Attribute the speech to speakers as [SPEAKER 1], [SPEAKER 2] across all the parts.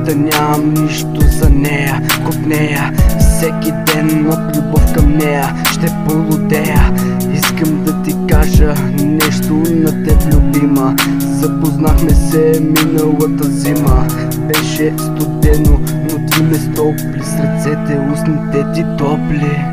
[SPEAKER 1] да нямам нищо за нея. Копнея всеки ден от любов към нея. Ще полудея, искам да ти кажа нещо на теб, любима. Запознахме се миналата зима. Беше студено, но ти ме стопли. С ръцете, устните ти топли.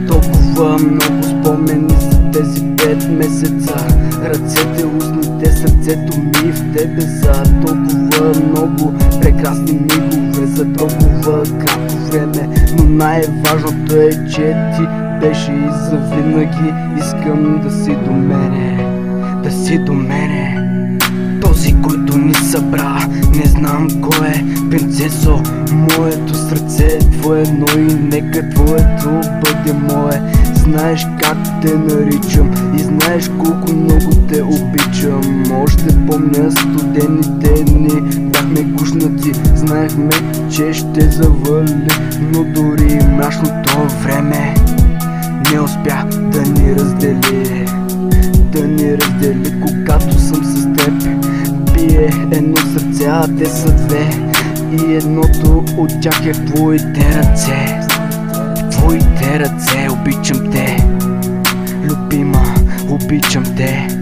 [SPEAKER 1] Толкова много спомени за тези 5 месеца. Ръцете, устните, сърцето ми в тебе за толкова много прекрасни мигове, за толкова кратко време. Но най-важното е, че ти беше и завинаги. Искам да си до мене, да си до мене. Този, който ни събра, не знам кой е, принцесо. Моето сърце е твое, но и нека твоето бъде мое. Знаеш как те наричам и знаеш колко много те обичам. Още помня студените дни, бяхме гушнати. Знаехме, че ще завали, но дори мрачното време не успя да ни раздели. Да ни раздели, когато съм с теб. Бие едно сърце, а те са две, и едното от тях е в твоите ръце. В твоите ръце, обичам те, любима, обичам те.